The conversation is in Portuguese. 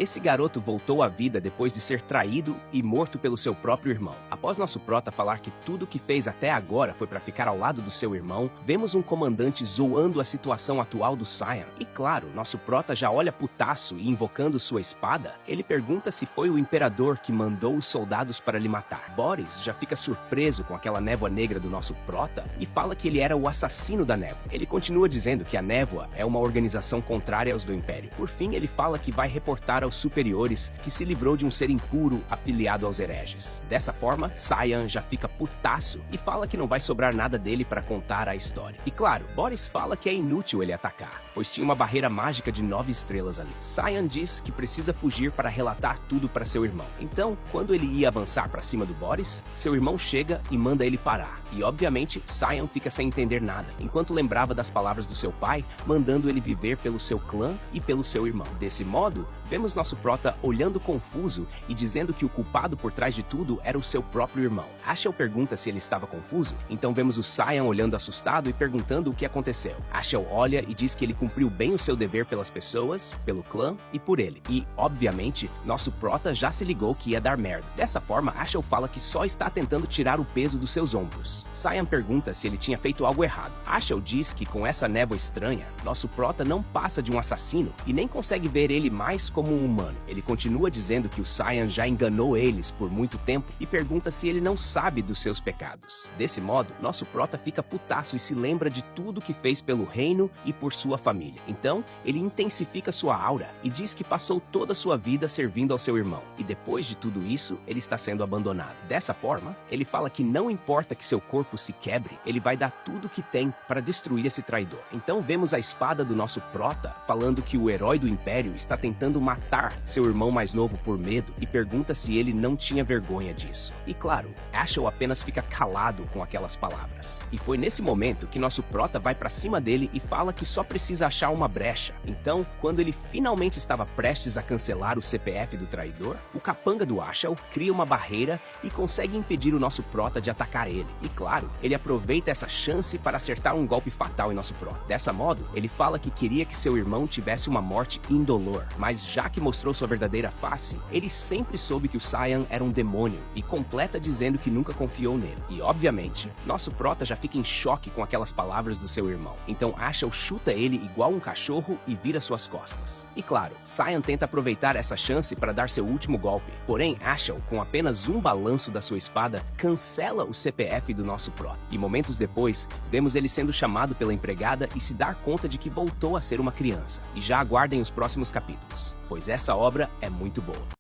Esse garoto voltou à vida depois de ser traído e morto pelo seu próprio irmão. Após nosso prota falar que tudo o que fez até agora foi para ficar ao lado do seu irmão, vemos um comandante zoando a situação atual do Cyan. E claro, nosso prota já olha putaço e invocando sua espada, ele pergunta se foi o imperador que mandou os soldados para lhe matar. Boris já fica surpreso com aquela névoa negra do nosso prota e fala que ele era o assassino da névoa. Ele continua dizendo que a névoa é uma organização contrária aos do Império. Por fim, ele fala que vai reportar aos superiores que se livrou de um ser impuro afiliado aos hereges. Dessa forma, Cyan já fica putaço e fala que não vai sobrar nada dele para contar a história. E claro, Boris fala que é inútil ele atacar, pois tinha uma barreira mágica de 9 estrelas ali. Cyan diz que precisa fugir para relatar tudo para seu irmão. Então, quando ele ia avançar para cima do Boris, seu irmão chega e manda ele parar. E obviamente, Cyan fica sem entender nada, enquanto lembrava das palavras do seu pai, mandando ele viver pelo seu clã e pelo seu irmão. Desse modo, vemos nosso prota olhando confuso e dizendo que o culpado por trás de tudo era o seu próprio irmão. Ashel pergunta se ele estava confuso, então vemos o Cyan olhando assustado e perguntando o que aconteceu. Ashel olha e diz que ele cumpriu bem o seu dever pelas pessoas, pelo clã e por ele. E, obviamente, nosso prota já se ligou que ia dar merda. Dessa forma, Ashel fala que só está tentando tirar o peso dos seus ombros. Cyan pergunta se ele tinha feito algo errado. Ashel diz que com essa névoa estranha, nosso prota não passa de um assassino e nem consegue ver ele mais como um humano. Ele continua dizendo que o Cyan já enganou eles por muito tempo e pergunta se ele não sabe dos seus pecados. Desse modo, nosso prota fica putaço e se lembra de tudo que fez pelo reino e por sua família. Então, ele intensifica sua aura e diz que passou toda a sua vida servindo ao seu irmão. E depois de tudo isso, ele está sendo abandonado. Dessa forma, ele fala que não importa que seu corpo se quebre, ele vai dar tudo o que tem para destruir esse traidor. Então vemos a espada do nosso prota falando que o herói do Império está tentando matar seu irmão mais novo por medo e pergunta se ele não tinha vergonha disso. E claro, Ashel apenas fica calado com aquelas palavras. E foi nesse momento que nosso prota vai para cima dele e fala que só precisa achar uma brecha. Então, quando ele finalmente estava prestes a cancelar o CPF do traidor, o capanga do Ashel cria uma barreira e consegue impedir o nosso prota de atacar ele. E claro, ele aproveita essa chance para acertar um golpe fatal em nosso prota. Dessa modo, ele fala que queria que seu irmão tivesse uma morte indolor, mas já que mostrou sua verdadeira face, ele sempre soube que o Cyan era um demônio e completa dizendo que nunca confiou nele. E obviamente, nosso prota já fica em choque com aquelas palavras do seu irmão. Então Ashel chuta ele igual um cachorro e vira suas costas. E claro, Cyan tenta aproveitar essa chance para dar seu último golpe. Porém, Ashel, com apenas um balanço da sua espada, cancela o CPF do nosso prota. E momentos depois, vemos ele sendo chamado pela empregada e se dar conta de que voltou a ser uma criança. E já aguardem os próximos capítulos, pois essa obra é muito boa.